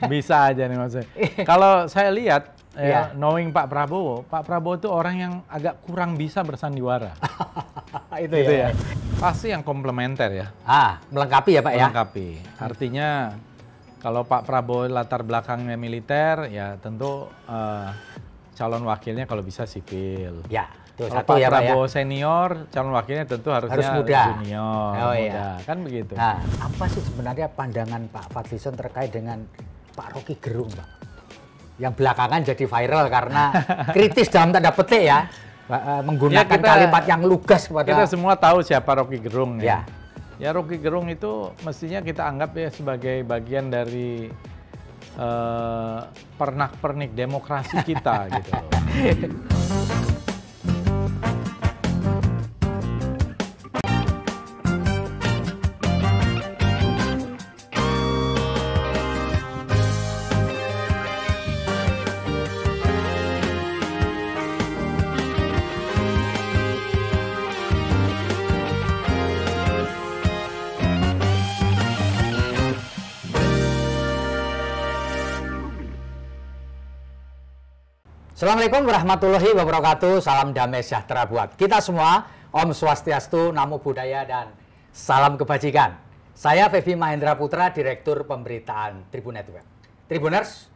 Bisa aja nih maksudnya. Kalau saya lihat, knowing Pak Prabowo itu orang yang agak kurang bisa bersandiwara. Itu Gitu ya. ya. Pasti yang komplementer ya. Melengkapi ya Pak ya? Melengkapi. Artinya kalau Pak Prabowo latar belakangnya militer, ya tentu calon wakilnya kalau bisa sipil. Ya, itu Kalau satu Pak ya Pak ya. Prabowo senior, calon wakilnya tentu Harus harusnya muda. junior. Oh, muda. iya. Kan begitu. Nah, apa sih sebenarnya pandangan Pak Fadlizon terkait dengan Pak Rocky Gerung, Pak? Yang belakangan jadi viral karena kritis dalam tanda petik ya. Menggunakan kalimat yang lugas kepada... Kita semua tahu siapa Rocky Gerung ya. Ya. Ya Rocky Gerung itu mestinya kita anggap ya sebagai bagian dari pernak-pernik demokrasi kita gitu loh. Assalamualaikum warahmatullahi wabarakatuh. Salam damai sejahtera buat kita semua. Om Swastiastu, Namo Buddhaya, dan salam kebajikan. Saya Feby Mahendra Putra, Direktur Pemberitaan Tribun Network. Tribuners,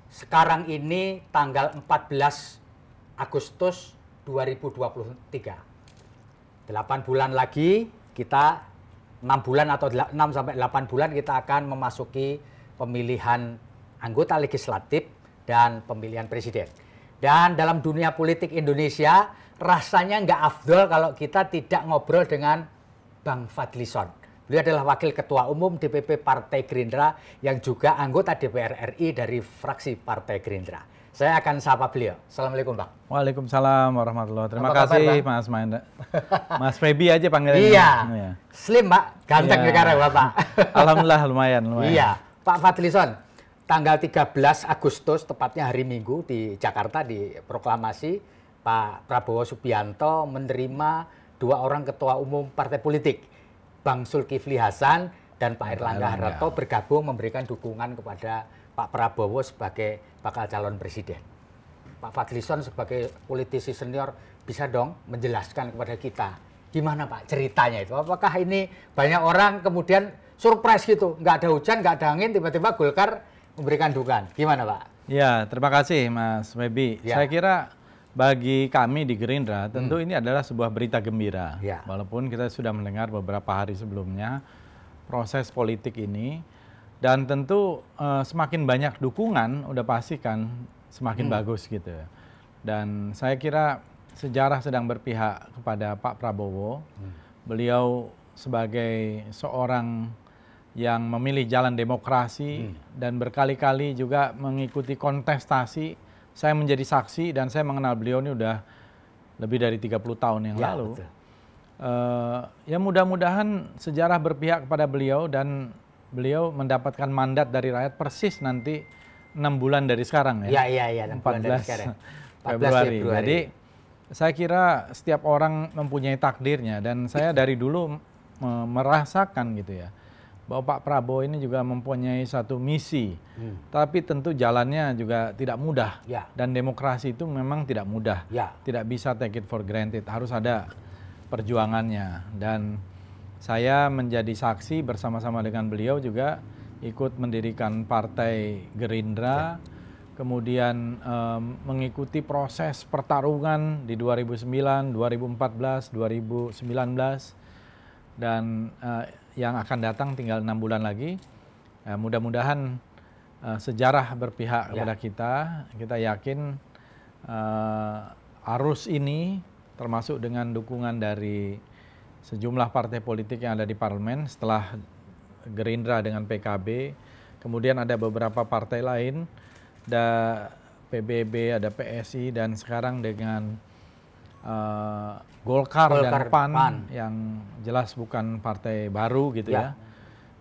sekarang ini tanggal 14 Agustus 2023. 8 bulan lagi kita, 6 bulan atau 6 sampai 8 bulan kita akan memasuki pemilihan anggota legislatif dan pemilihan presiden. Dan dalam dunia politik Indonesia, rasanya nggak afdol kalau kita tidak ngobrol dengan Bang Fadlizon. Beliau adalah Wakil Ketua Umum DPP Partai Gerindra yang juga anggota DPR RI dari fraksi Partai Gerindra. Saya akan sapa beliau. Assalamualaikum, Bang. Waalaikumsalam warahmatullahi wabarakatuh. Terima Apa kabar, kasih, Bang? Mas Mahendra. Mas Feby aja panggilannya. Iya. Ya. Slim, Pak. Ganteng sekarang, Bapak. Alhamdulillah lumayan. Iya. Pak Fadlizon, tanggal 13 Agustus, tepatnya hari Minggu di Jakarta, di proklamasi Pak Prabowo Subianto menerima 2 orang ketua umum partai politik, Bang Zulkifli Hasan dan Pak Erlangga Hartarto, bergabung memberikan dukungan kepada Pak Prabowo sebagai bakal calon presiden. Pak Fadlizon sebagai politisi senior bisa dong menjelaskan kepada kita gimana Pak ceritanya itu? Apakah ini banyak orang kemudian surprise gitu, nggak ada hujan, nggak ada angin, tiba-tiba Golkar memberikan dukungan. Gimana Pak? Ya, terima kasih Mas Feby. Ya. Saya kira bagi kami di Gerindra tentu ini adalah sebuah berita gembira. Ya. Walaupun kita sudah mendengar beberapa hari sebelumnya proses politik ini, dan tentu semakin banyak dukungan udah pasti kan semakin bagus gitu. Dan saya kira sejarah sedang berpihak kepada Pak Prabowo. Beliau sebagai seorang yang memilih jalan demokrasi dan berkali-kali juga mengikuti kontestasi. Saya menjadi saksi dan saya mengenal beliau ini udah lebih dari 30 tahun yang lalu. Ya mudah-mudahan sejarah berpihak kepada beliau dan beliau mendapatkan mandat dari rakyat persis nanti 6 bulan dari sekarang ya. Iya, 6 bulan dari 14 sekarang. 14 Februari. Februari. Jadi saya kira setiap orang mempunyai takdirnya dan saya dari dulu merasakan gitu ya, bahwa Pak Prabowo ini juga mempunyai satu misi, tapi tentu jalannya juga tidak mudah. Ya. Dan demokrasi itu memang tidak mudah, Ya. tidak bisa take it for granted, harus ada perjuangannya. Dan saya menjadi saksi bersama-sama dengan beliau juga ikut mendirikan Partai Gerindra, kemudian mengikuti proses pertarungan di 2009, 2014, 2019, dan yang akan datang tinggal 6 bulan lagi. Mudah-mudahan sejarah berpihak kepada kita. Kita yakin arus ini termasuk dengan dukungan dari sejumlah partai politik yang ada di parlemen setelah Gerindra dengan PKB. Kemudian ada beberapa partai lain, ada PBB, ada PSI, dan sekarang dengan Golkar dan PAN yang jelas bukan partai baru gitu ya.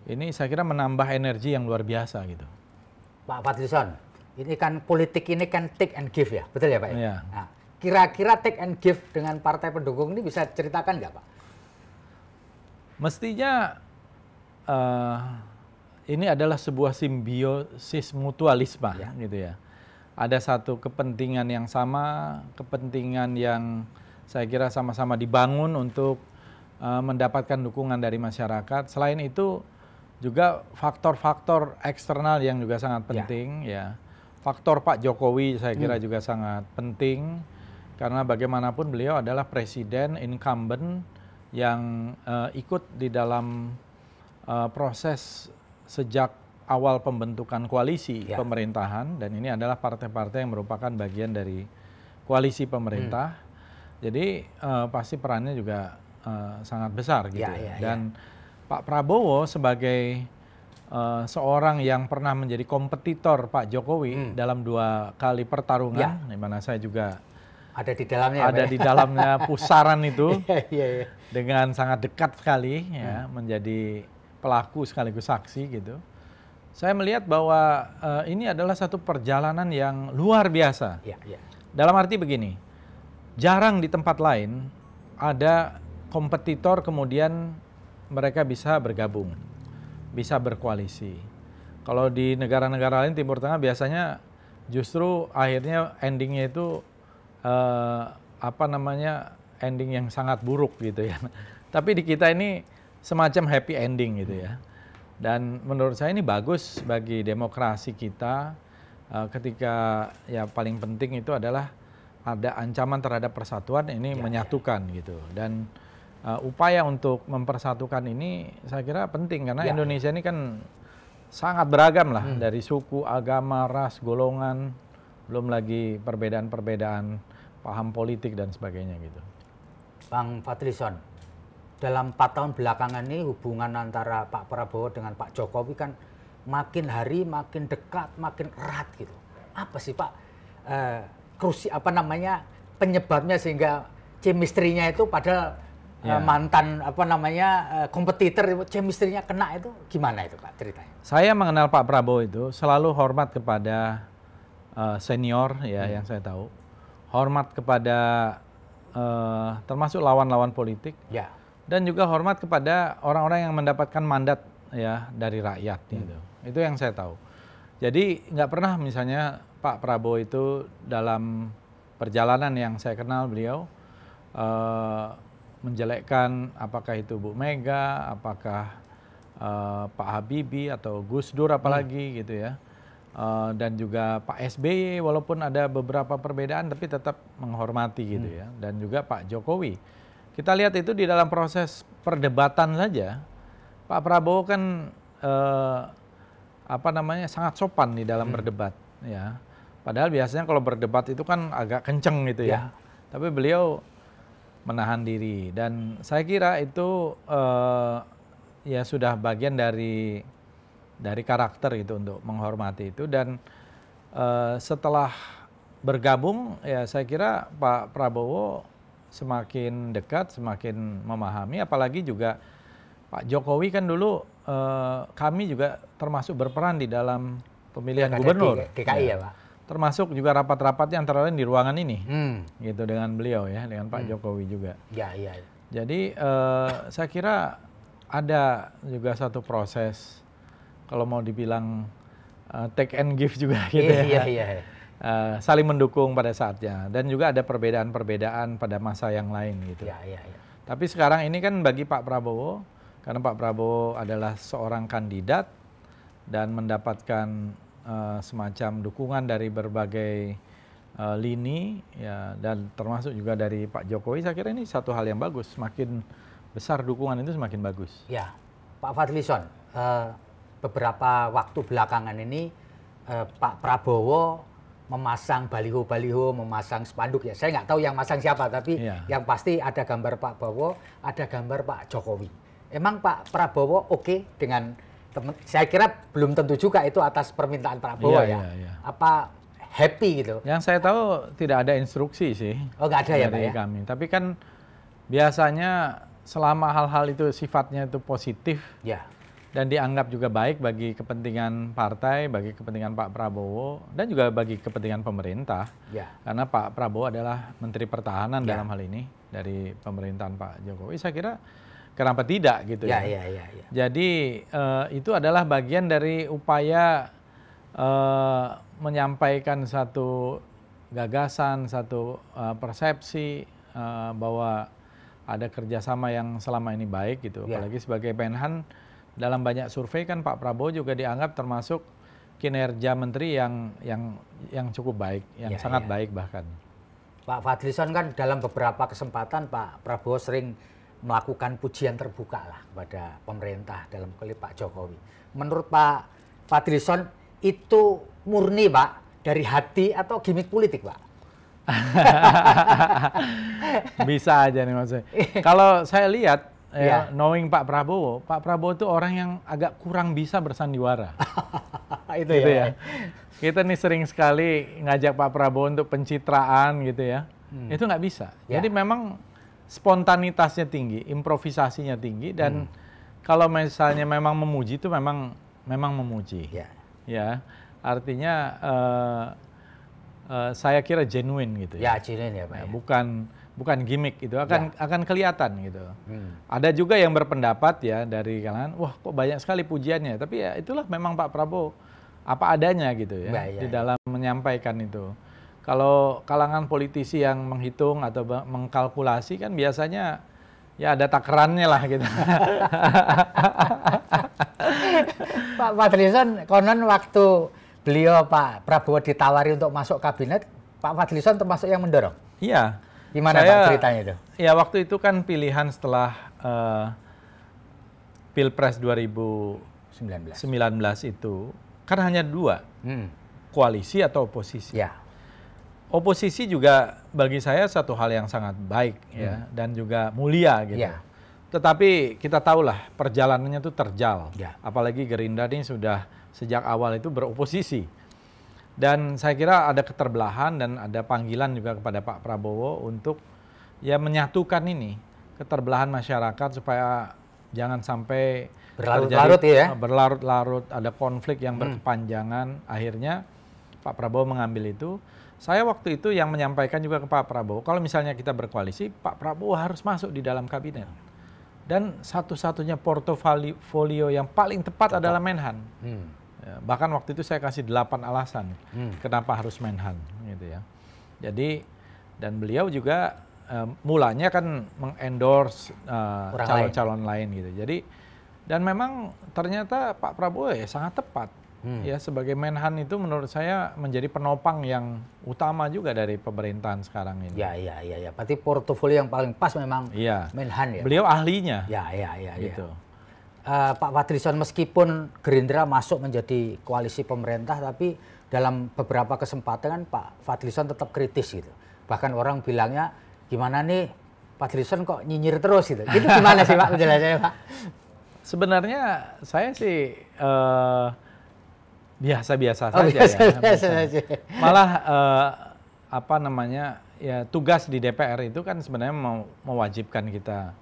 Ini saya kira menambah energi yang luar biasa gitu. Pak Fadlizon, ini kan politik ini kan take and give ya, betul ya Pak? Iya. Nah, kira-kira take and give dengan partai pendukung ini bisa ceritakan nggak Pak? Mestinya ini adalah sebuah simbiosis mutualisme, gitu ya. Ada satu kepentingan yang sama, kepentingan yang saya kira sama-sama dibangun untuk mendapatkan dukungan dari masyarakat. Selain itu juga faktor-faktor eksternal yang juga sangat penting, ya. Faktor Pak Jokowi saya kira juga sangat penting karena bagaimanapun beliau adalah presiden incumbent yang ikut di dalam proses sejak awal pembentukan koalisi pemerintahan, dan ini adalah partai-partai yang merupakan bagian dari koalisi pemerintah. Jadi pasti perannya juga sangat besar gitu. Dan Pak Prabowo sebagai seorang yang pernah menjadi kompetitor Pak Jokowi dalam 2 kali pertarungan, di mana saya juga ada di dalamnya, di dalamnya pusaran itu dengan sangat dekat sekali, ya, menjadi pelaku sekaligus saksi gitu. Saya melihat bahwa ini adalah satu perjalanan yang luar biasa. Dalam arti begini, jarang di tempat lain ada kompetitor kemudian mereka bisa bergabung, bisa berkoalisi. Kalau di negara-negara lain Timur Tengah biasanya justru akhirnya endingnya itu ending yang sangat buruk gitu ya. Tapi di kita ini semacam happy ending gitu ya. Dan menurut saya ini bagus bagi demokrasi kita ketika ya paling penting itu adalah ada ancaman terhadap persatuan, ini menyatukan gitu. Dan upaya untuk mempersatukan ini saya kira penting karena Indonesia ini kan sangat beragam lah, dari suku, agama, ras, golongan, belum lagi perbedaan-perbedaan paham politik dan sebagainya gitu. Bang Fadlizon, dalam 4 tahun belakangan ini hubungan antara Pak Prabowo dengan Pak Jokowi kan makin hari makin dekat, makin erat gitu. Apa sih Pak penyebabnya sehingga chemistry-nya itu padahal mantan kompetitor, chemistry-nya kena, itu gimana itu Pak ceritanya? Saya mengenal Pak Prabowo itu selalu hormat kepada senior ya, yang saya tahu. Hormat kepada termasuk lawan-lawan politik. Dan juga hormat kepada orang-orang yang mendapatkan mandat ya dari rakyat gitu. Itu yang saya tahu. Jadi nggak pernah misalnya Pak Prabowo itu dalam perjalanan yang saya kenal beliau menjelekkan apakah itu Bu Mega, apakah Pak Habibie atau Gus Dur apalagi gitu ya. Dan juga Pak SBY walaupun ada beberapa perbedaan tapi tetap menghormati gitu ya. Dan juga Pak Jokowi. Kita lihat itu di dalam proses perdebatan saja, Pak Prabowo kan sangat sopan di dalam berdebat, ya. Padahal biasanya kalau berdebat itu kan agak kenceng gitu ya. Tapi beliau menahan diri dan saya kira itu ya sudah bagian dari karakter itu untuk menghormati itu. Dan setelah bergabung ya saya kira Pak Prabowo semakin dekat, semakin memahami, apalagi juga Pak Jokowi kan dulu kami juga termasuk berperan di dalam pemilihan gubernur DKI ya Pak. Termasuk juga rapat-rapatnya antara lain di ruangan ini, gitu dengan beliau ya, dengan Pak Jokowi juga. Jadi saya kira ada juga satu proses, kalau mau dibilang take and give juga gitu ya. Saling mendukung pada saatnya dan juga ada perbedaan-perbedaan pada masa yang lain gitu. Tapi sekarang ini kan bagi Pak Prabowo, karena Pak Prabowo adalah seorang kandidat dan mendapatkan semacam dukungan dari berbagai lini ya, dan termasuk juga dari Pak Jokowi, saya kira ini satu hal yang bagus. Semakin besar dukungan itu semakin bagus. Ya, Pak Fadlizon, beberapa waktu belakangan ini Pak Prabowo memasang baliho-baliho, memasang spanduk ya. Saya nggak tahu yang masang siapa, tapi yang pasti ada gambar Pak Prabowo, ada gambar Pak Jokowi. Emang Pak Prabowo oke dengan teman? Saya kira belum tentu juga itu atas permintaan Prabowo Apa happy gitu? Yang saya tahu tidak ada instruksi sih. Oh nggak ada ya Pak ya? Kami. Tapi kan biasanya selama hal-hal itu sifatnya itu positif. Dan dianggap juga baik bagi kepentingan partai, bagi kepentingan Pak Prabowo, dan juga bagi kepentingan pemerintah. Karena Pak Prabowo adalah Menteri Pertahanan dalam hal ini, dari pemerintahan Pak Jokowi. Saya kira kenapa tidak gitu ya. Jadi itu adalah bagian dari upaya menyampaikan satu gagasan, satu persepsi bahwa ada kerjasama yang selama ini baik gitu. Apalagi sebagai Menhan, dalam banyak survei kan Pak Prabowo juga dianggap termasuk kinerja menteri yang cukup baik, yang sangat baik bahkan. Pak Fadlizon kan dalam beberapa kesempatan Pak Prabowo sering melakukan pujian terbuka lah kepada pemerintah dalam kali Pak Jokowi. Menurut Pak Fadlizon itu murni Pak dari hati atau gimmick politik Pak? Bisa aja nih maksudnya. Kalau saya lihat, knowing Pak Prabowo itu orang yang agak kurang bisa bersandiwara. Itu ya. Kita nih sering sekali ngajak Pak Prabowo untuk pencitraan gitu ya. Itu nggak bisa. Jadi memang spontanitasnya tinggi, improvisasinya tinggi, dan kalau misalnya memang memuji itu memang memuji. Ya, artinya saya kira genuine gitu ya. Genuine ya Pak. Bukan gimmick itu akan kelihatan gitu. Ada juga yang berpendapat ya dari kalangan, wah kok banyak sekali pujiannya, tapi ya itulah memang Pak Prabowo apa adanya gitu ya di dalam menyampaikan itu. Kalau kalangan politisi yang menghitung atau mengkalkulasi kan biasanya ya ada takarannya lah gitu. Pak Fadlizon, konon waktu beliau Pak Prabowo ditawari untuk masuk kabinet, Pak Fadlizon termasuk yang mendorong? Iya. Gimana Pak ceritanya itu? Ya waktu itu kan pilihan setelah Pilpres 2019 itu kan hanya dua, koalisi atau oposisi. Oposisi juga bagi saya satu hal yang sangat baik ya, dan juga mulia gitu. Tetapi kita tahulah perjalanannya itu terjal. Apalagi Gerindra ini sudah sejak awal itu beroposisi. Dan saya kira ada keterbelahan dan ada panggilan juga kepada Pak Prabowo untuk ya menyatukan ini, keterbelahan masyarakat supaya jangan sampai berlarut-larut, ada konflik yang berkepanjangan. Akhirnya Pak Prabowo mengambil itu. Saya waktu itu yang menyampaikan juga ke Pak Prabowo, kalau misalnya kita berkoalisi, Pak Prabowo harus masuk di dalam kabinet. Dan satu-satunya portofolio yang paling tepat adalah Menhan. Bahkan waktu itu saya kasih 8 alasan kenapa harus Menhan gitu ya. Jadi dan beliau juga mulanya kan mengendorse calon-calon lain gitu. Jadi dan memang ternyata Pak Prabowo ya sangat tepat. Ya sebagai Menhan itu menurut saya menjadi penopang yang utama juga dari pemerintahan sekarang ini. Ya. Berarti portofolio yang paling pas memang Menhan ya. Beliau ahlinya. Gitu. Pak Fadlizon, meskipun Gerindra masuk menjadi koalisi pemerintah, tapi dalam beberapa kesempatan kan Pak Fadlizon tetap kritis gitu. Bahkan orang bilangnya, gimana nih Fadlizon kok nyinyir terus gitu. Itu gimana sih Pak penjelasannya Pak? Sebenarnya saya sih biasa-biasa saja. Biasa saja. Malah ya tugas di DPR itu kan sebenarnya mewajibkan kita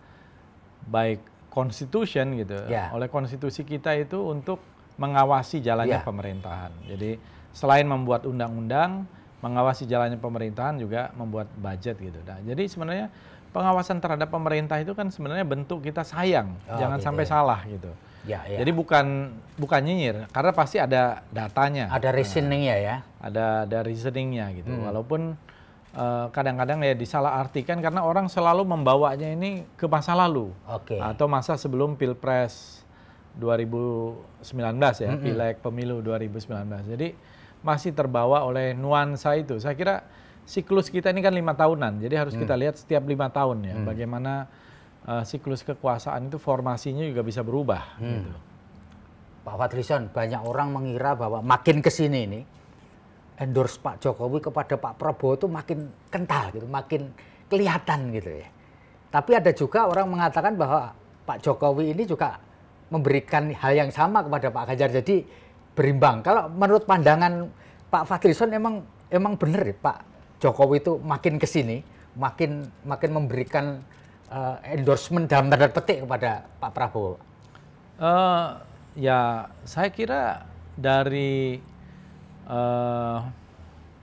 baik constitution gitu, oleh konstitusi kita itu untuk mengawasi jalannya pemerintahan. Jadi selain membuat undang-undang, mengawasi jalannya pemerintahan juga membuat budget gitu. Nah, jadi sebenarnya pengawasan terhadap pemerintah itu kan sebenarnya bentuk kita sayang, jangan sampai salah gitu. Jadi bukan nyinyir, karena pasti ada datanya. Ada reasoningnya ya. Ada reasoningnya gitu. Walaupun kadang-kadang ya disalahartikan karena orang selalu membawanya ini ke masa lalu atau masa sebelum Pilpres 2019 ya, Pileg Pemilu 2019. Jadi masih terbawa oleh nuansa itu. Saya kira siklus kita ini kan 5 tahunan, jadi harus kita lihat setiap 5 tahun ya, bagaimana siklus kekuasaan itu formasinya juga bisa berubah. Gitu. Pak Fadlizon, banyak orang mengira bahwa makin kesini ini endorse Pak Jokowi kepada Pak Prabowo itu makin kental gitu, makin kelihatan gitu ya. Tapi ada juga orang mengatakan bahwa Pak Jokowi ini juga memberikan hal yang sama kepada Pak Ganjar, jadi berimbang. Kalau menurut pandangan Pak Fadlizon emang benar ya Pak Jokowi itu makin kesini makin memberikan endorsement dalam tanda petik kepada Pak Prabowo. Ya saya kira dari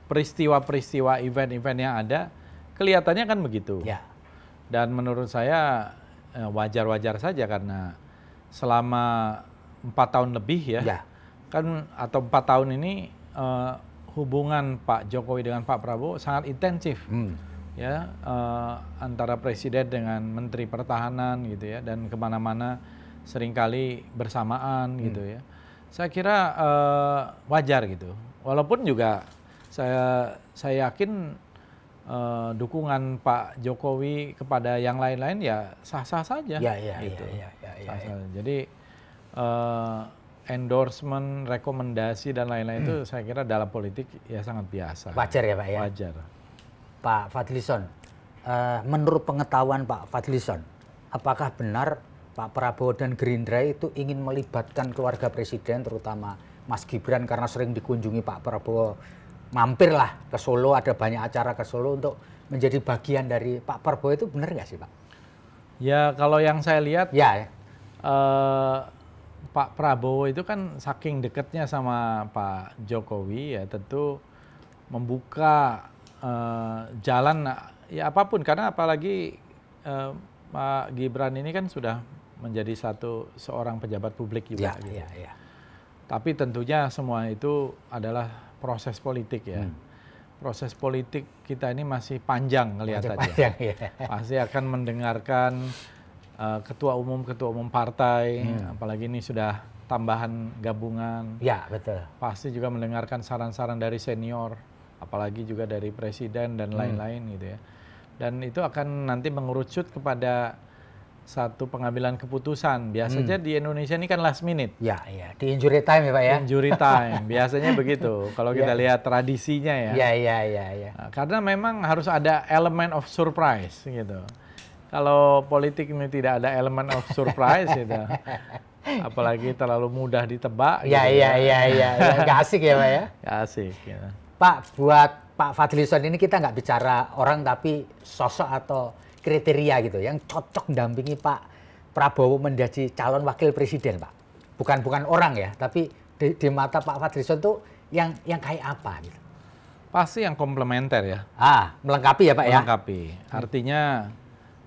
peristiwa-peristiwa event-event yang ada kelihatannya kan begitu. Dan menurut saya wajar-wajar saja karena selama 4 tahun lebih ya, kan atau 4 tahun ini hubungan Pak Jokowi dengan Pak Prabowo sangat intensif ya, antara presiden dengan Menteri Pertahanan gitu ya, dan kemana-mana seringkali bersamaan gitu ya. Saya kira wajar gitu, walaupun juga saya yakin dukungan Pak Jokowi kepada yang lain-lain ya sah-sah saja. Gitu. Sah-sah. Jadi endorsement, rekomendasi dan lain-lain itu saya kira dalam politik ya sangat biasa. Wajar ya Pak ya? Wajar. Pak Fadlizon, menurut pengetahuan Pak Fadlizon, apakah benar Pak Prabowo dan Gerindra itu ingin melibatkan keluarga presiden, terutama Mas Gibran, karena sering dikunjungi Pak Prabowo, mampirlah ke Solo, ada banyak acara ke Solo untuk menjadi bagian dari Pak Prabowo, itu benar nggak sih Pak? Ya kalau yang saya lihat Pak Prabowo itu kan saking dekatnya sama Pak Jokowi ya tentu membuka jalan ya apapun, karena apalagi Pak Gibran ini kan sudah menjadi seorang pejabat publik juga. Gitu. Tapi tentunya semua itu adalah proses politik ya. Proses politik kita ini masih panjang kelihatannya. Pasti akan mendengarkan ketua umum partai, apalagi ini sudah tambahan gabungan. Ya, betul. Pasti juga mendengarkan saran-saran dari senior, apalagi juga dari presiden dan lain-lain gitu ya. Dan itu akan nanti mengerucut kepada satu pengambilan keputusan. Biasanya di Indonesia ini kan last minute. Ya, di injury time ya Pak ya. Injury time, biasanya begitu. Kalau kita lihat tradisinya ya. Nah, karena memang harus ada elemen of surprise gitu. Kalau politik ini tidak ada elemen of surprise gitu. Apalagi terlalu mudah ditebak. Nggak asik ya Pak ya. Nggak asik. Gitu. Pak, buat Pak Fadlizon ini kita nggak bicara orang tapi sosok atau kriteria gitu yang cocok mendampingi Pak Prabowo menjadi calon wakil presiden Pak. Bukan orang ya, tapi di mata Pak Fadlizon tuh yang kayak apa gitu. Pasti yang komplementer ya. Melengkapi ya Pak ya. Melengkapi. Artinya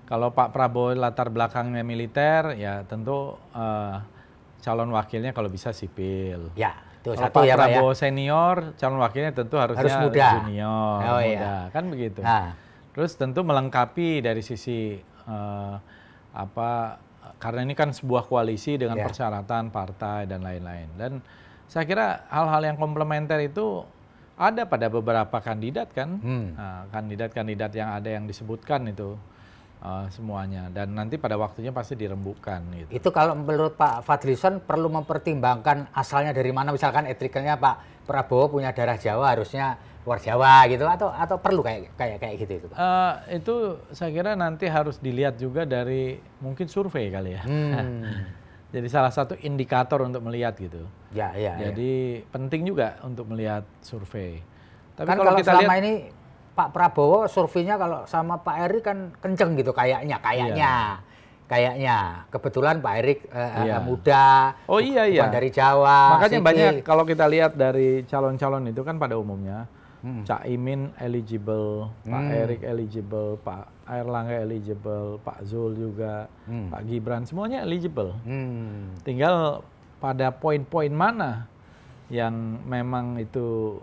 kalau Pak Prabowo latar belakangnya militer ya tentu calon wakilnya kalau bisa sipil. Ya, itu kalau satu Pak ya Pak Prabowo ya. Senior, calon wakilnya tentu harus muda. Junior, muda. Kan begitu. Terus tentu melengkapi dari sisi karena ini kan sebuah koalisi dengan persyaratan partai dan lain-lain. Dan saya kira hal-hal yang komplementer itu ada pada beberapa kandidat kan, kandidat-kandidat yang ada yang disebutkan itu semuanya. Dan nanti pada waktunya pasti dirembukan. Gitu. Itu kalau menurut Pak Fadlizon perlu mempertimbangkan asalnya dari mana, misalkan etikanya Pak Prabowo punya darah Jawa harusnya luar Jawa gitu, atau perlu kayak gitu itu Pak? Itu saya kira nanti harus dilihat juga dari mungkin survei kali ya. Jadi salah satu indikator untuk melihat gitu. Jadi penting juga untuk melihat survei. Tapi kan kalau kita selama ini Pak Prabowo surveinya kalau sama Pak Erik kan kenceng gitu kayaknya. Kebetulan Pak Erik muda, bukan dari Jawa. Makanya banyak kalau kita lihat dari calon-calon itu kan pada umumnya Cak Imin eligible, Pak Erik eligible, Pak Airlangga eligible, Pak Zul juga, Pak Gibran, semuanya eligible. Tinggal pada poin-poin mana yang memang itu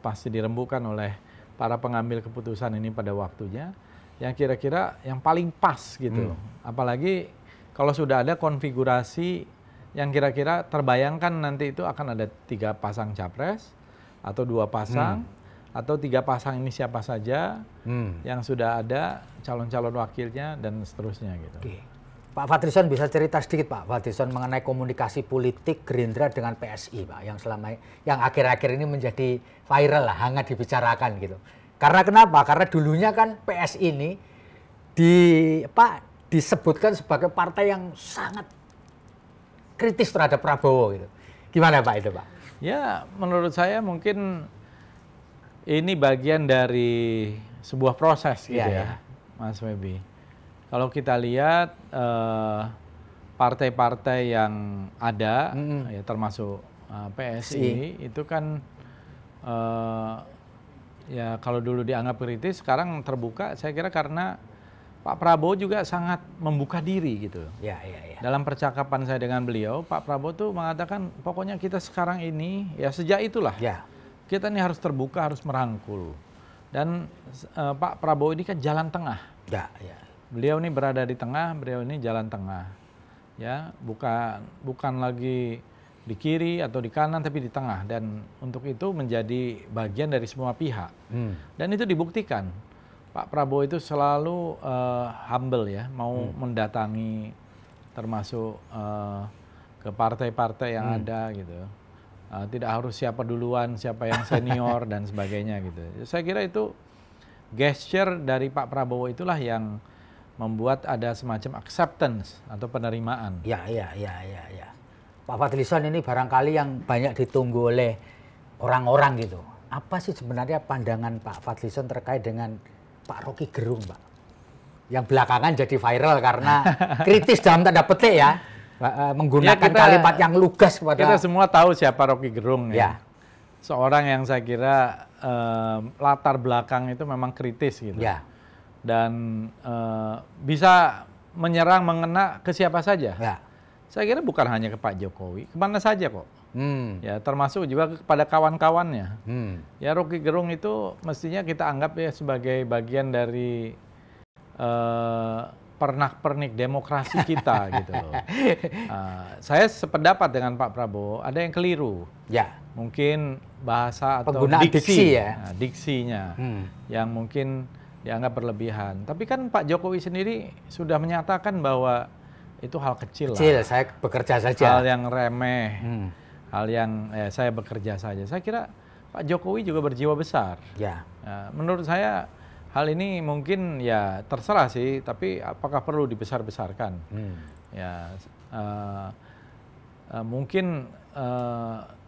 pasti dirembukan oleh para pengambil keputusan ini pada waktunya, yang kira-kira yang paling pas gitu. Apalagi kalau sudah ada konfigurasi yang kira-kira terbayangkan nanti itu akan ada 3 pasang capres, atau 2 pasang, atau 3 pasang ini siapa saja, yang sudah ada calon-calon wakilnya dan seterusnya gitu. Pak Fadlizon bisa cerita sedikit Pak Fadlizon mengenai komunikasi politik Gerindra dengan PSI Pak, yang akhir-akhir ini menjadi viral lah, hangat dibicarakan gitu. Karena kenapa? Karena dulunya kan PSI ini disebutkan sebagai partai yang sangat kritis terhadap Prabowo gitu. Gimana Pak itu Pak? Ya, menurut saya mungkin ini bagian dari sebuah proses gitu ya, Mas Febi. Kalau kita lihat partai-partai yang ada, ya termasuk PSI, itu kan ya kalau dulu dianggap kritis, sekarang terbuka. Saya kira karena Pak Prabowo juga sangat membuka diri gitu. Ya, ya, ya. Dalam percakapan saya dengan beliau, Pak Prabowo tuh mengatakan pokoknya kita sekarang ini ya sejak itulah Ya. kita ini harus terbuka, harus merangkul. Dan Pak Prabowo ini kan jalan tengah. Ya, ya. Beliau ini berada di tengah, beliau ini jalan tengah. Ya, bukan lagi di kiri atau di kanan tapi di tengah, dan untuk itu menjadi bagian dari semua pihak. Dan itu dibuktikan. Pak Prabowo itu selalu humble ya, mau mendatangi termasuk ke partai-partai yang ada gitu. Tidak harus siapa duluan, siapa yang senior dan sebagainya gitu. Saya kira itu gesture dari Pak Prabowo itulah yang membuat ada semacam acceptance atau penerimaan. Ya, ya, ya, ya, ya. Pak Fadlizon ini barangkali yang banyak ditunggu oleh orang-orang gitu. Apa sih sebenarnya pandangan Pak Fadlizon terkait dengan Pak Rocky Gerung, Pak? Yang belakangan jadi viral karena kritis dalam tanda petik ya. Menggunakan kalimat yang lugas kepada... Kita semua tahu siapa Rocky Gerung ya. Ya. Seorang yang saya kira latar belakang itu memang kritis gitu. Ya. Dan bisa menyerang, mengena ke siapa saja. Ya. Saya kira bukan hanya ke Pak Jokowi, kemana saja kok. Ya, termasuk juga kepada kawan-kawannya. Ya, Rocky Gerung itu mestinya kita anggap ya sebagai bagian dari pernak-pernik demokrasi kita gitu loh. Saya sependapat dengan Pak Prabowo, ada yang keliru. Ya. Mungkin bahasa atau penggunaan diksi ya. Nah, diksinya yang mungkin dianggap berlebihan. Tapi kan Pak Jokowi sendiri sudah menyatakan bahwa itu hal kecil lah. Saya bekerja saja. Hal yang remeh. Hal yang saya bekerja saja. Saya kira Pak Jokowi juga berjiwa besar. Ya. Menurut saya hal ini mungkin ya terserah sih, tapi apakah perlu dibesar-besarkan? Ya, mungkin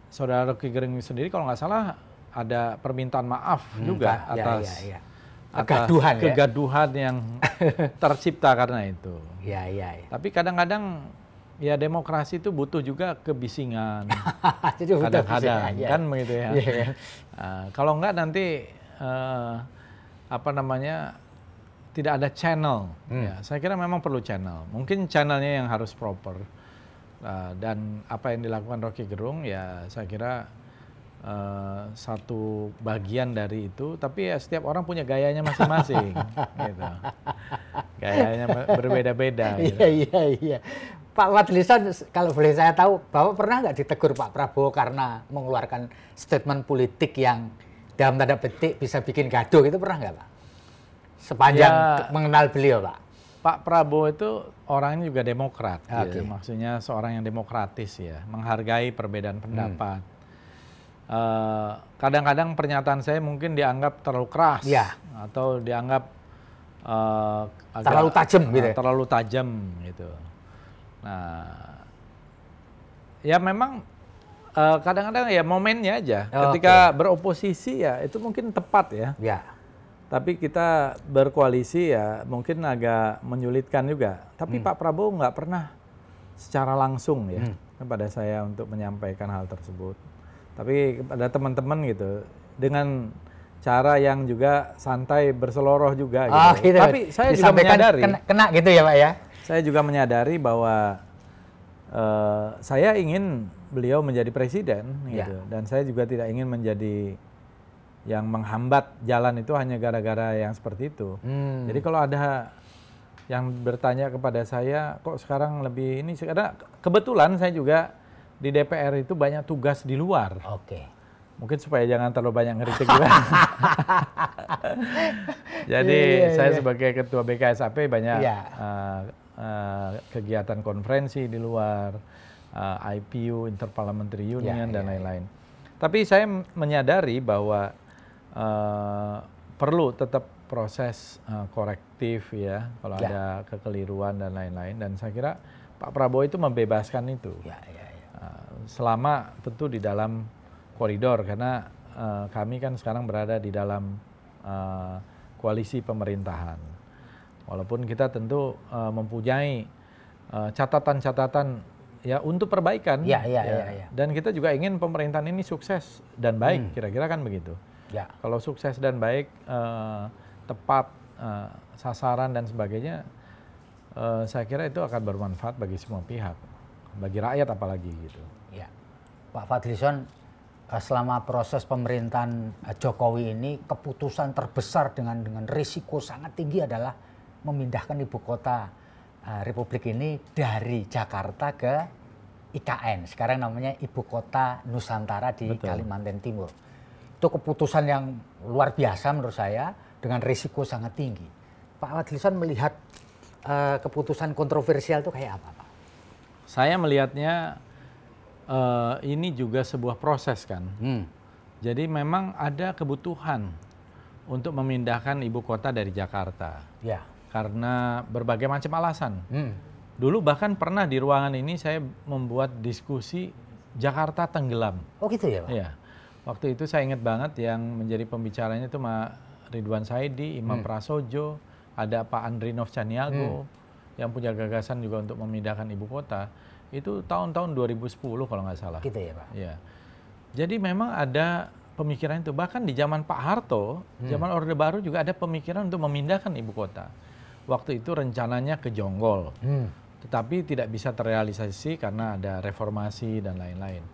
Saudara Rocky Gerung sendiri kalau nggak salah ada permintaan maaf juga atas kegaduhan yang tercipta karena itu. Ya, ya, ya. Tapi kadang-kadang ya demokrasi itu butuh juga kebisingan. Kadang-kadang kan begitu ya. Kalau enggak nanti tidak ada channel. Ya, saya kira memang perlu channel. Mungkin channelnya yang harus proper. Dan apa yang dilakukan Rocky Gerung ya saya kira satu bagian dari itu. Tapi ya setiap orang punya gayanya masing-masing. Gitu. Gayanya berbeda-beda. Iya, iya, iya. Pak Fadlizon, kalau boleh saya tahu, Bapak pernah nggak ditegur Pak Prabowo karena mengeluarkan statement politik yang dalam tanda petik bisa bikin gaduh, itu pernah nggak Pak? Sepanjang mengenal beliau Pak. Pak Prabowo itu orangnya juga demokrat, ya. Maksudnya seorang yang demokratis ya, menghargai perbedaan pendapat. Kadang-kadang pernyataan saya mungkin dianggap terlalu keras, atau dianggap terlalu tajam gitu. Terlalu tajam gitu. Nah, ya memang kadang-kadang ya momennya aja. Ketika beroposisi ya itu mungkin tepat ya. Tapi kita berkoalisi ya mungkin agak menyulitkan juga. Tapi Pak Prabowo nggak pernah secara langsung ya kepada saya untuk menyampaikan hal tersebut. Tapi ada teman-teman gitu dengan cara yang juga santai berseloroh juga gitu. Gitu. Tapi saya juga menyadari kena gitu ya Pak ya. Saya juga menyadari bahwa saya ingin beliau menjadi presiden gitu. Dan saya juga tidak ingin menjadi yang menghambat jalan itu hanya gara-gara yang seperti itu. Jadi kalau ada yang bertanya kepada saya, kok sekarang lebih ini, karena kebetulan saya juga di DPR itu banyak tugas di luar. Mungkin supaya jangan terlalu banyak ngeritik juga. Jadi saya sebagai ketua BKSAP banyak kegiatan konferensi di luar, IPU, Interparliamentary Union, dan lain-lain. Tapi saya menyadari bahwa perlu tetap proses korektif ya, kalau ada kekeliruan dan lain-lain. Dan saya kira Pak Prabowo itu membebaskan itu. Selama tentu di dalam koridor, karena kami kan sekarang berada di dalam koalisi pemerintahan. Walaupun kita tentu mempunyai catatan-catatan ya untuk perbaikan. Dan kita juga ingin pemerintahan ini sukses dan baik, kira-kira kan begitu. Kalau sukses dan baik, tepat sasaran dan sebagainya, saya kira itu akan bermanfaat bagi semua pihak, bagi rakyat apalagi gitu. Ya, Pak Fadlizon, selama proses pemerintahan Jokowi ini, keputusan terbesar dengan risiko sangat tinggi adalah memindahkan ibu kota Republik ini dari Jakarta ke IKN. Sekarang namanya Ibu Kota Nusantara di Betul. Kalimantan Timur. Itu keputusan yang luar biasa menurut saya dengan risiko sangat tinggi. Pak Fadlizon melihat keputusan kontroversial itu kayak apa, Pak? Saya melihatnya ini juga sebuah proses kan. Jadi memang ada kebutuhan untuk memindahkan ibu kota dari Jakarta. Ya. Karena berbagai macam alasan. Dulu bahkan pernah di ruangan ini saya membuat diskusi Jakarta tenggelam. Oh gitu ya, Pak? Iya. Waktu itu saya ingat banget yang menjadi pembicaranya itu Ridwan Saidi, Imam Prasojo, ada Pak Andrinov Caniago yang punya gagasan juga untuk memindahkan ibu kota. Itu tahun-tahun 2010 kalau nggak salah. Gitu ya, Pak? Iya. Jadi memang ada pemikiran itu. Bahkan di zaman Pak Harto, zaman Orde Baru juga ada pemikiran untuk memindahkan ibu kota. Waktu itu rencananya ke Jonggol. Tetapi tidak bisa terrealisasi karena ada reformasi dan lain-lain.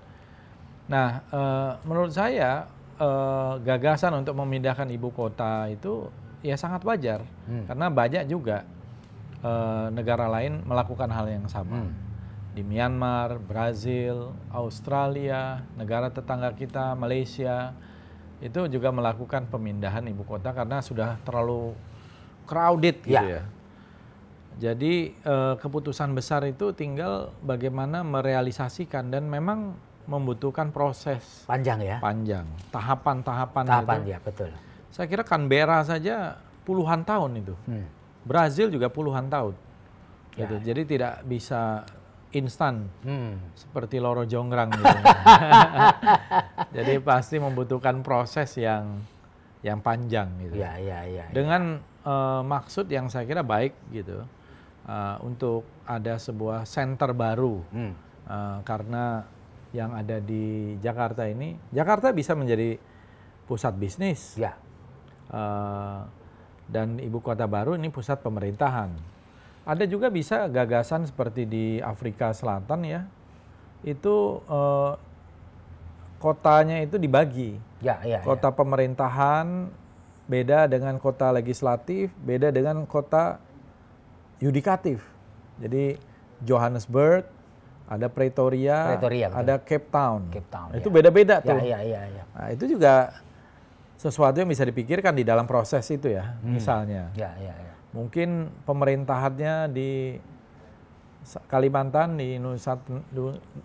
Nah, menurut saya gagasan untuk memindahkan ibu kota itu ya sangat wajar. Karena banyak juga negara lain melakukan hal yang sama. Di Myanmar, Brazil, Australia, negara tetangga kita, Malaysia, itu juga melakukan pemindahan ibu kota karena sudah terlalu crowded gitu ya. Jadi keputusan besar itu tinggal bagaimana merealisasikan dan memang membutuhkan proses Panjang ya? panjang, tahapan-tahapan Tahapan gitu. ya, betul. Saya kira Canberra saja puluhan tahun itu. Brazil juga puluhan tahun. Gitu. Jadi tidak bisa instan seperti loro jonggrang gitu. Jadi pasti membutuhkan proses yang panjang gitu. Ya. Dengan maksud yang saya kira baik gitu. Untuk ada sebuah center baru. Karena yang ada di Jakarta ini, Jakarta bisa menjadi pusat bisnis. Ya. Dan ibu kota baru ini pusat pemerintahan. Ada juga bisa gagasan seperti di Afrika Selatan ya, itu kotanya itu dibagi. Kota pemerintahan beda dengan kota legislatif, beda dengan kota yudikatif. Jadi Johannesburg, ada Pretoria, ada Cape Town. Itu beda-beda tuh. Nah, itu juga sesuatu yang bisa dipikirkan di dalam proses itu ya, misalnya. Mungkin pemerintahannya di Kalimantan, di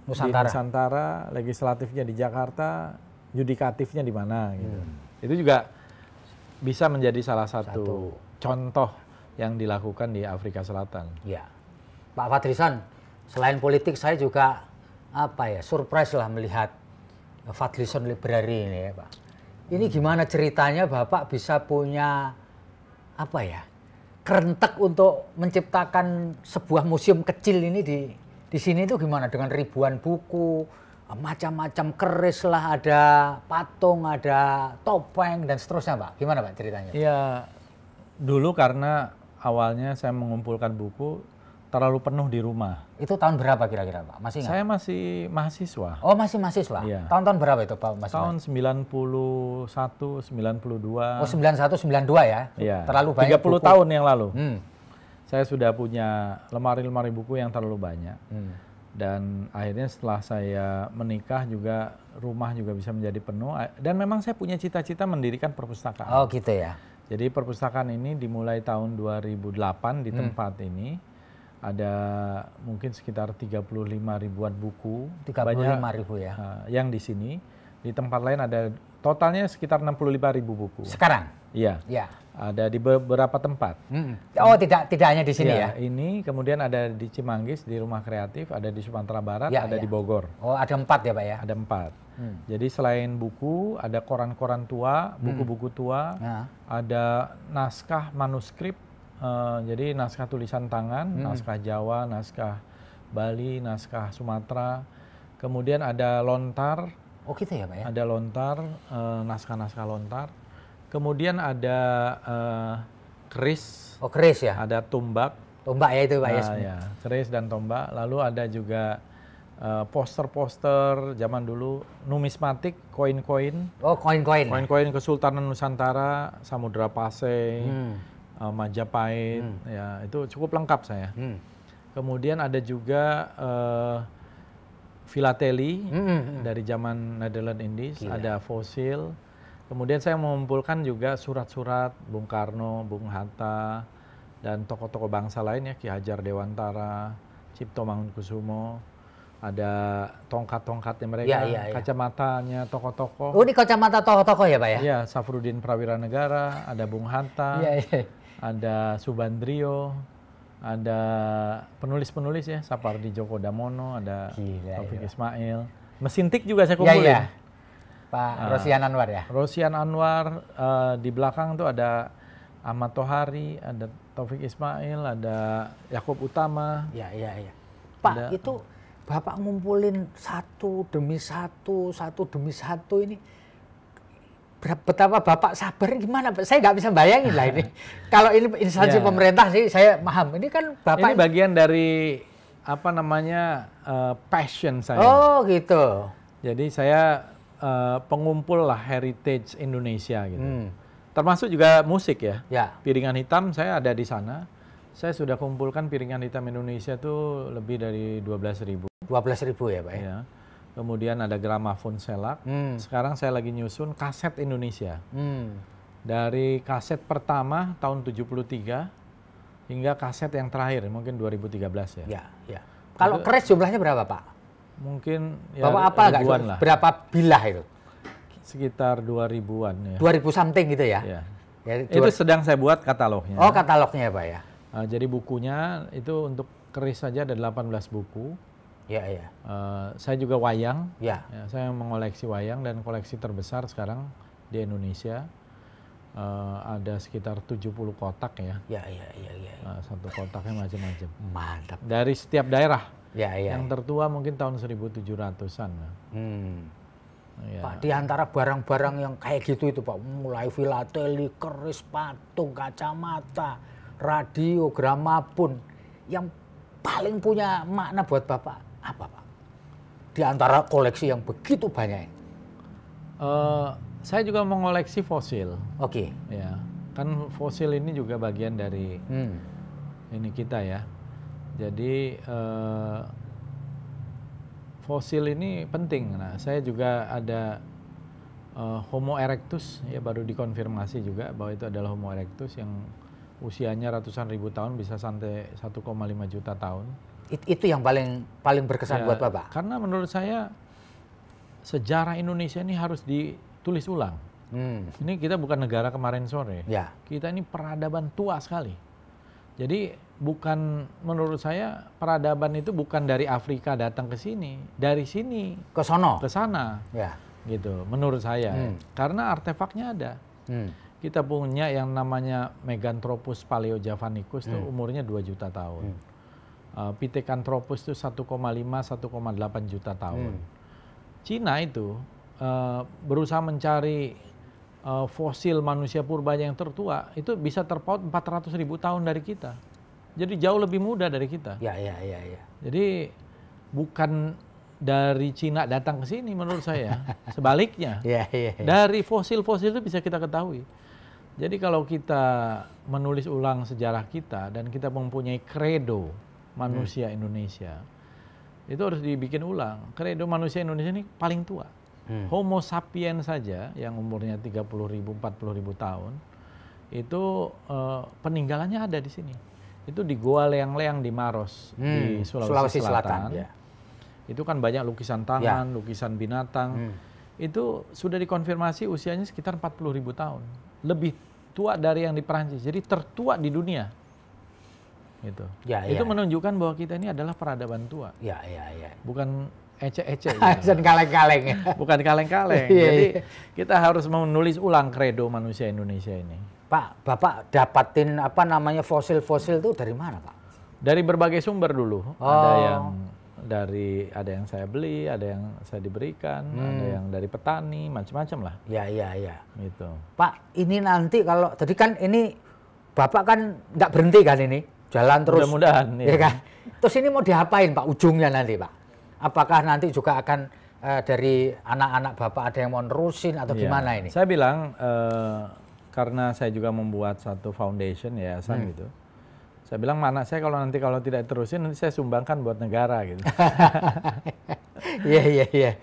Nusantara, legislatifnya di Jakarta, yudikatifnya di mana gitu. Itu juga bisa menjadi salah satu contoh yang dilakukan di Afrika Selatan. Ya. Pak Fadlizon, selain politik saya juga surprise lah melihat Fadlizon Library ini ya, Pak. Ini gimana ceritanya Bapak bisa punya kerentek untuk menciptakan sebuah museum kecil ini di sini itu gimana dengan ribuan buku, macam-macam keris lah, ada patung, ada topeng dan seterusnya, Pak. Gimana Pak ceritanya? Ya, dulu karena awalnya saya mengumpulkan buku terlalu penuh di rumah. Itu tahun berapa kira-kira Pak? Masih ingat? Saya masih mahasiswa. Oh masih mahasiswa? Iya. Tahun-tahun berapa itu Pak? Tahun 91, 92. Oh 91, 92 ya? Iya. Terlalu banyak 30 buku. tahun yang lalu. Saya sudah punya lemari-lemari buku yang terlalu banyak. Dan akhirnya setelah saya menikah juga rumah juga bisa menjadi penuh. Dan memang saya punya cita-cita mendirikan perpustakaan. Oh gitu ya? Jadi perpustakaan ini dimulai tahun 2008 di tempat ini. Ada mungkin sekitar 35 ribuan buku. 35 ribu ya? Yang di sini. Di tempat lain ada totalnya sekitar 65 ribu buku. Sekarang? Iya. Ya. Ada di beberapa tempat. Oh tidak hanya di sini ya? Ini kemudian ada di Cimanggis di Rumah Kreatif, ada di Sumatera Barat, ada di Bogor. Oh ada 4 ya Pak ya? Ada 4. Jadi selain buku, ada koran-koran tua, buku-buku tua, ada naskah manuskrip. Jadi naskah tulisan tangan, naskah Jawa, naskah Bali, naskah Sumatera. Kemudian ada lontar. Oh gitu ya Pak ya? Ada lontar, naskah-naskah lontar. Kemudian ada keris, Oh, keris ya. ada tumbak. Tombak ya itu Pak ya. Ya, keris dan tombak. Lalu ada juga poster-poster zaman dulu, numismatik, koin-koin. Oh, koin-koin. Koin-koin Kesultanan Nusantara, Samudra Pasai, Majapahit, ya itu cukup lengkap saya. Kemudian ada juga filateli dari zaman Netherlands Indies, ada fosil. Kemudian saya mengumpulkan juga surat-surat Bung Karno, Bung Hatta, dan tokoh-tokoh bangsa lain ya, Ki Hajar Dewantara, Cipto Mangunkusumo, ada tongkat-tongkatnya mereka, kacamatanya tokoh-tokoh. Oh, ini kacamata tokoh-tokoh ya Pak ya? Iya, Safruddin Prawira Negara, ada Bung Hatta, ada Subandrio, ada penulis-penulis ya, Sapardi Djoko Damono, ada Taufik Ismail. Mesin tik juga saya kumpulin. Pak Rosian Anwar ya? Rosian Anwar, di belakang tuh ada Ahmad Tohari, ada Taufik Ismail, ada Yakub Utama. Iya. Pak, itu Bapak ngumpulin satu demi satu ini. Betapa Bapak sabar gimana Pak? Saya nggak bisa bayangin lah ini. Kalau ini instansi pemerintah sih saya paham. Ini kan Bapak... Ini bagian dari apa namanya passion saya. Oh gitu. Jadi saya pengumpul lah heritage Indonesia gitu. Termasuk juga musik ya. Piringan Hitam saya ada di sana. Saya sudah kumpulkan piringan hitam Indonesia tuh lebih dari 12.000. 12.000 ya Pak ya? Ya. Kemudian ada gramafon selak. Sekarang saya lagi nyusun kaset Indonesia. Dari kaset pertama tahun 73 hingga kaset yang terakhir mungkin 2013 ya. Ya. Kalau keris jumlahnya berapa Pak? Mungkin ya Bapak apa ribuan lah. Berapa bilah itu? Sekitar 2000-an ya. 2000 something gitu ya? Ya. Itu sedang saya buat katalognya. Oh, katalognya ya Pak ya? Jadi bukunya itu untuk keris saja ada 18 buku. Iya. Saya juga wayang. Ya. Saya mengoleksi wayang dan koleksi terbesar sekarang di Indonesia. Ada sekitar 70 kotak ya. Iya. Satu kotaknya macam-macam. Mantap. Dari setiap daerah. Iya. Yang tertua mungkin tahun 1700-an. Ya. Pak, di antara barang-barang yang kayak gitu itu Pak, mulai filateli, keris, patung, kacamata, radio, gramafon, yang paling punya makna buat Bapak apa Pak? Di antara koleksi yang begitu banyak. Saya juga mengoleksi fosil. Oke. Ya, kan fosil ini juga bagian dari ini kita ya. Jadi fosil ini penting. Nah, saya juga ada Homo erectus ya, baru dikonfirmasi juga bahwa itu adalah Homo erectus yang usianya ratusan ribu tahun, bisa sampai 1,5 juta tahun. Itu yang paling berkesan buat Bapak? Karena menurut saya sejarah Indonesia ini harus ditulis ulang. Ini kita bukan negara kemarin sore. Ya. Kita ini peradaban tua sekali. Jadi menurut saya peradaban itu bukan dari Afrika datang ke sini, dari sini ke sono, ke sana. Ya. Gitu, menurut saya. Karena artefaknya ada. Kita punya yang namanya Meganthropus paleojavanicus itu umurnya 2 juta tahun. Pithecanthropus itu 1,5-1,8 juta tahun. Cina itu berusaha mencari fosil manusia purba yang tertua, itu bisa terpaut 400.000 tahun dari kita. Jadi jauh lebih muda dari kita. Ya. Jadi bukan dari Cina datang ke sini menurut saya. Sebaliknya. Dari fosil-fosil itu bisa kita ketahui. Jadi kalau kita menulis ulang sejarah kita dan kita mempunyai kredo manusia Indonesia, itu harus dibikin ulang. Kredo manusia Indonesia ini paling tua. Homo sapiens saja yang umurnya 30.000, 40.000 tahun, itu peninggalannya ada di sini. Itu di Goa Leang-Leang di Maros, di Sulawesi Selatan. Ya. Itu kan banyak lukisan tangan, lukisan binatang. Itu sudah dikonfirmasi usianya sekitar 40.000 tahun. Lebih tua dari yang di Perancis. Jadi tertua di dunia. Gitu. Itu menunjukkan bahwa kita ini adalah peradaban tua. Bukan ecek-ecek. Bukan kaleng-kaleng. Bukan kaleng-kaleng. Jadi kita harus menulis ulang kredo manusia Indonesia ini. Pak, Bapak dapatin fosil-fosil itu dari mana Pak? Dari berbagai sumber dulu. Ada yang saya beli, ada yang saya diberikan, ada yang dari petani, macam-macam lah. Ya. Gitu. Pak, ini nanti kalau tadi kan ini Bapak kan nggak berhenti kan ini, jalan terus. Mudah-mudahan. Ya kan? Terus ini mau diapain Pak ujungnya nanti Pak? Apakah nanti juga akan dari anak-anak Bapak ada yang mau nerusin atau gimana ini? Saya bilang karena saya juga membuat satu foundation yayasan gitu. Saya bilang saya kalau tidak terusin nanti saya sumbangkan buat negara gitu. Iya.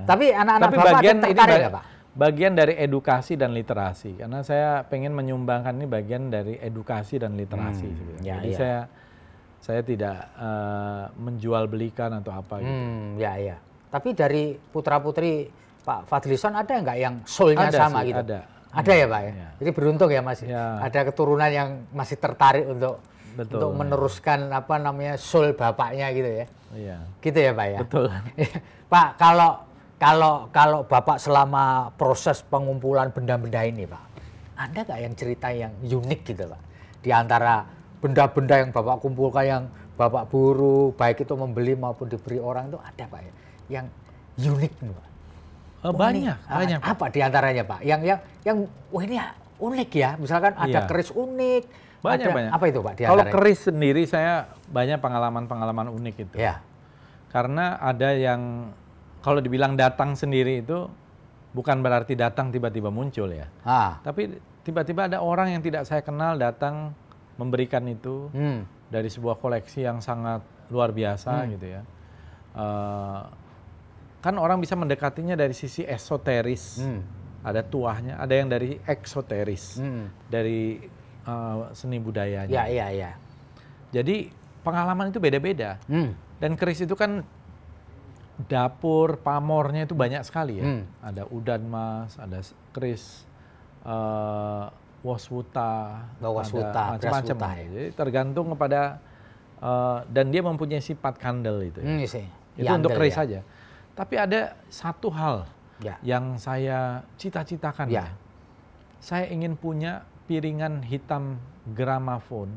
Tapi anak-anak Bapak tertarik nggak Pak? Bagian dari edukasi dan literasi, karena saya pengen menyumbangkan ini bagian dari edukasi dan literasi. Jadi saya tidak menjual belikan atau apa gitu. Ya. Tapi dari putra-putri Pak Fadlison ada nggak yang soul-nya sama gitu? Ada ya Pak ya? Jadi beruntung ya Mas. Ada keturunan yang masih tertarik untuk meneruskan soul bapaknya gitu ya. Iya. Gitu ya Pak ya? Betul. Pak, kalau Bapak selama proses pengumpulan benda-benda ini Pak, ada nggak yang cerita yang unik gitu Pak? Di antara benda-benda yang Bapak kumpulkan yang Bapak buru, baik itu membeli maupun diberi orang itu ada Pak ya? Yang unik nih Pak? Banyak. Apa di antaranya Pak? Yang wah ini unik ya, misalkan ada keris unik. Banyak. Apa itu Pak? Kalau keris sendiri saya banyak pengalaman unik itu. Ya. Karena ada yang kalau dibilang datang sendiri itu bukan berarti datang tiba-tiba muncul ya. Tapi tiba-tiba ada orang yang tidak saya kenal datang memberikan itu dari sebuah koleksi yang sangat luar biasa gitu ya. Kan orang bisa mendekatinya dari sisi esoteris, ada tuahnya, ada yang dari eksoteris, dari seni budayanya. Iya. Jadi pengalaman itu beda-beda. Dan keris itu kan dapur, pamornya itu banyak sekali ya. Ada udan mas, ada keris waswuta, ada macam-macam. Jadi tergantung kepada dan dia mempunyai sifat kandel itu. Itu untuk keris saja. Tapi ada satu hal yang saya cita-citakan. Saya ingin punya piringan hitam gramafon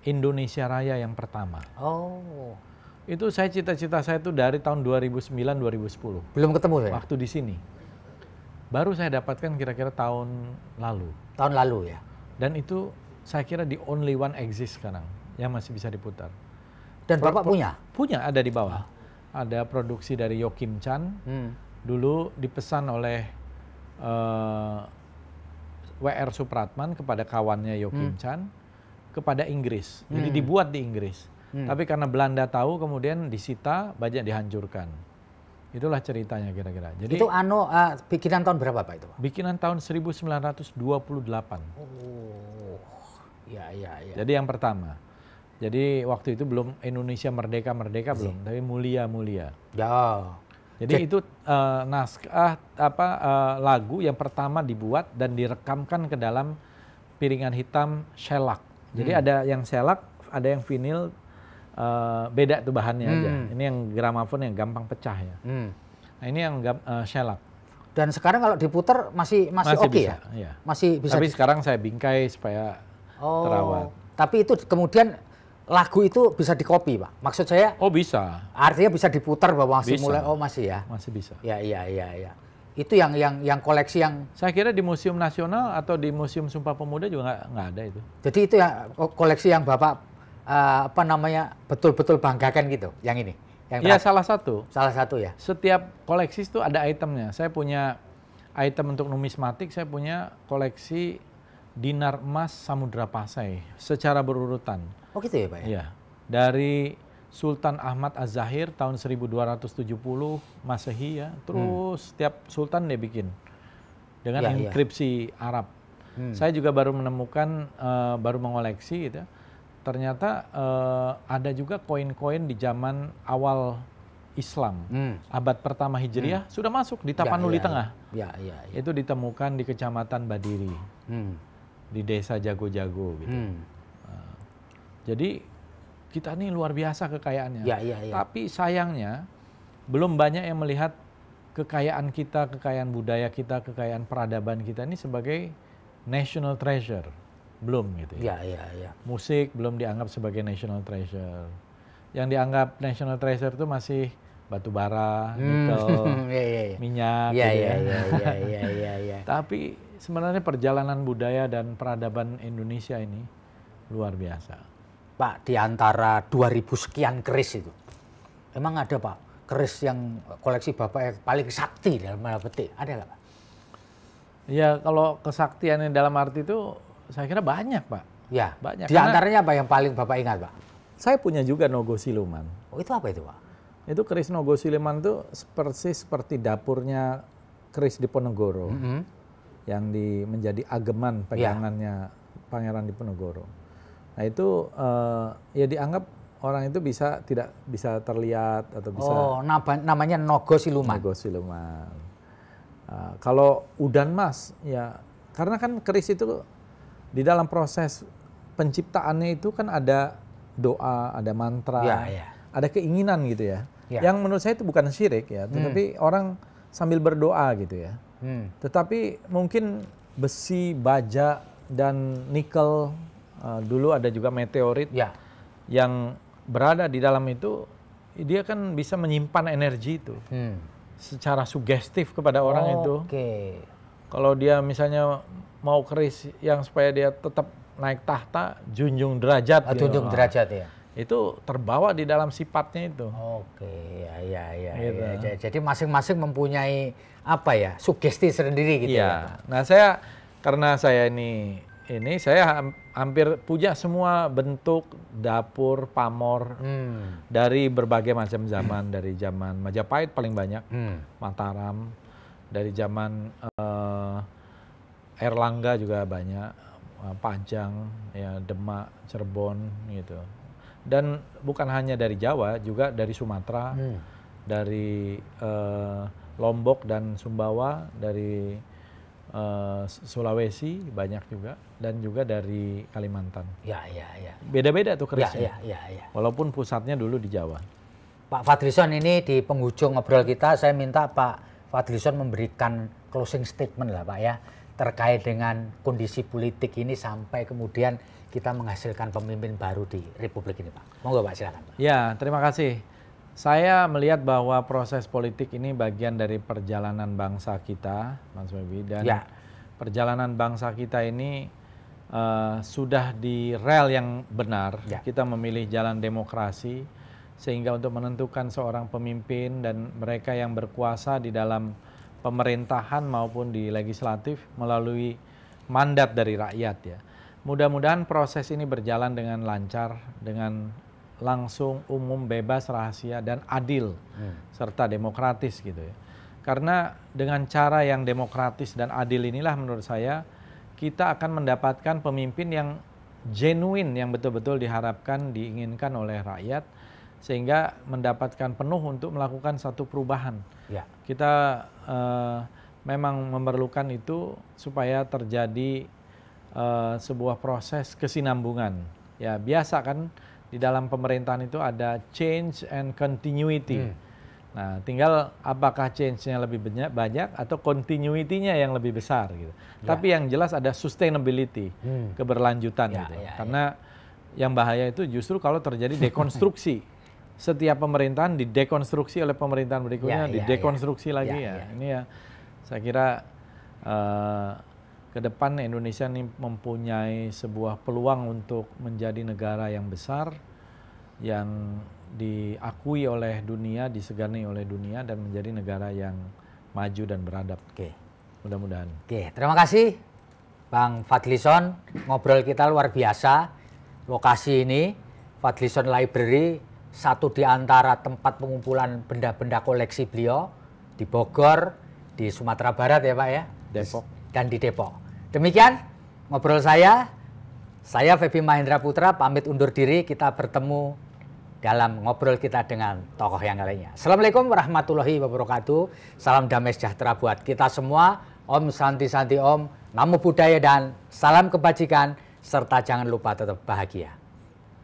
Indonesia Raya yang pertama. Itu cita-cita saya itu dari tahun 2009-2010. Belum ketemu ya? Waktu di sini. Baru saya dapatkan kira-kira tahun lalu. Tahun lalu ya? Dan itu saya kira the only one exist sekarang. Yang masih bisa diputar. Dan Bapak punya? Punya, ada di bawah. Ada produksi dari Yokim Chan. Dulu dipesan oleh W.R. Supratman kepada kawannya Yokim Chan. Kepada Inggris. Jadi dibuat di Inggris. Tapi karena Belanda tahu kemudian disita, banyak dihancurkan. Itulah ceritanya kira-kira. Jadi itu bikinan tahun berapa Pak itu? Bikinan tahun 1928. Iya. Jadi yang pertama. Jadi waktu itu belum Indonesia merdeka belum, tapi mulia. Ya. Jadi itu naskah lagu yang pertama dibuat dan direkamkan ke dalam piringan hitam shellac. Jadi ada yang shellac, ada yang vinil. Beda tuh bahannya aja. Ini yang gramafon yang gampang pecah ya. Nah ini yang shellac. Dan sekarang kalau diputar masih oke ya? Iya. Masih bisa. Tapi sekarang saya bingkai supaya terawat. Tapi itu kemudian lagu itu bisa dikopi Pak? Maksud saya? Bisa. Artinya bisa diputar bahwa masih bisa. mulai? Masih ya? Masih bisa. Iya. Itu yang koleksi yang. Saya kira di Museum Nasional atau di Museum Sumpah Pemuda juga nggak ada itu. Jadi itu ya koleksi yang Bapak betul-betul banggakan gitu, yang ini. Iya, salah satu. Salah satu ya. Setiap koleksi itu ada itemnya. Saya punya item untuk numismatik, saya punya koleksi dinar emas Samudra Pasai secara berurutan. Oh gitu ya Pak ya? Iya. Dari Sultan Ahmad Az-Zahir tahun 1270 Masehi ya. Terus setiap sultan dia bikin dengan inskripsi Arab. Saya juga baru menemukan, baru mengoleksi gitu. Ternyata ada juga koin-koin di zaman awal Islam, abad pertama Hijriah sudah masuk di Tapanuli Tengah. Itu ditemukan di Kecamatan Badiri, di desa Jago-Jago gitu. Jadi kita ini luar biasa kekayaannya. Tapi sayangnya belum banyak yang melihat kekayaan kita, kekayaan budaya kita, kekayaan peradaban kita ini sebagai national treasure. Belum gitu ya. Musik belum dianggap sebagai national treasure. Yang dianggap national treasure itu masih batu bara, nikel, minyak. Iya. Tapi sebenarnya perjalanan budaya dan peradaban Indonesia ini luar biasa. Pak, di antara 2000 sekian keris itu, emang ada Pak keris yang koleksi Bapak yang paling sakti dalam tanda petik? Ada nggak Pak? Ya kalau kesaktiannya dalam arti itu saya kira banyak Pak. Ya, banyak. Di antaranya apa yang paling Bapak ingat Pak? Saya punya juga Nogo Siluman. Oh, itu apa itu Pak? Itu keris Nogo Siluman itu seperti dapurnya keris Diponegoro. Yang menjadi ageman pegangannya Pangeran Diponegoro. Nah itu ya dianggap orang itu tidak bisa terlihat atau bisa. Oh, namanya Nogo Siluman. Nogo Siluman. Kalau udan mas, ya karena kan keris itu di dalam proses penciptaannya itu kan ada doa, ada mantra, ada keinginan gitu ya. Yang menurut saya itu bukan syirik ya, tetapi orang sambil berdoa gitu ya. Tetapi mungkin besi, baja, dan nikel, dulu ada juga meteorit yang berada di dalam itu, dia kan bisa menyimpan energi itu secara sugestif kepada orang itu. Kalau dia misalnya mau keris yang supaya dia tetap naik tahta, junjung derajat. Junjung derajat ya. Itu terbawa di dalam sifatnya itu. Gitu. Jadi masing-masing mempunyai apa ya, sugesti sendiri gitu ya. Nah karena saya ini saya hampir punya semua bentuk dapur, pamor dari berbagai macam zaman, dari zaman Majapahit paling banyak, Mataram, dari zaman Airlangga juga banyak, Pajang, ya Demak, Cirebon gitu. Dan bukan hanya dari Jawa, juga dari Sumatera, dari Lombok dan Sumbawa, dari Sulawesi banyak juga, dan juga dari Kalimantan. Beda-beda tuh kerisnya. Walaupun pusatnya dulu di Jawa. Pak Fadlison, ini di penghujung ngobrol kita, saya minta Pak Fadlison memberikan closing statement lah Pak ya, terkait dengan kondisi politik ini sampai kemudian kita menghasilkan pemimpin baru di Republik ini Pak. Monggo Pak, silakan Pak. Ya, terima kasih. Saya melihat bahwa proses politik ini bagian dari perjalanan bangsa kita, Mas Webi, dan perjalanan bangsa kita ini sudah di rel yang benar. Kita memilih jalan demokrasi, sehingga untuk menentukan seorang pemimpin dan mereka yang berkuasa di dalam pemerintahan maupun di legislatif melalui mandat dari rakyat ya. Mudah-mudahan proses ini berjalan dengan lancar, dengan langsung, umum, bebas, rahasia, dan adil, serta demokratis gitu ya. Karena dengan cara yang demokratis dan adil inilah menurut saya kita akan mendapatkan pemimpin yang genuine, yang betul-betul diharapkan, diinginkan oleh rakyat, sehingga mendapatkan penuh untuk melakukan satu perubahan. Kita memang memerlukan itu supaya terjadi sebuah proses kesinambungan. Ya biasa kan di dalam pemerintahan itu ada change and continuity. Nah tinggal apakah change-nya lebih banyak atau continuity-nya yang lebih besar gitu. Tapi yang jelas ada sustainability, keberlanjutan gitu. Karena yang bahaya itu justru kalau terjadi dekonstruksi. Setiap pemerintahan didekonstruksi oleh pemerintahan berikutnya, didekonstruksi lagi ya. Ini ya saya kira ke depan Indonesia ini mempunyai sebuah peluang untuk menjadi negara yang besar, yang diakui oleh dunia, disegani oleh dunia, dan menjadi negara yang maju dan beradab. Mudah-mudahan. Terima kasih Bang Fadlison, ngobrol kita luar biasa. Lokasi ini Fadlison Library, satu di antara tempat pengumpulan benda-benda koleksi beliau di Bogor, di Sumatera Barat ya Pak ya, Depok, dan di Depok. Demikian ngobrol saya Febi Mahendra Putra pamit undur diri. Kita bertemu dalam ngobrol kita dengan tokoh yang lainnya. Assalamualaikum warahmatullahi wabarakatuh. Salam damai sejahtera buat kita semua. Om Santi Santi Om, Namo Buddhaya, dan salam kebajikan, serta jangan lupa tetap bahagia.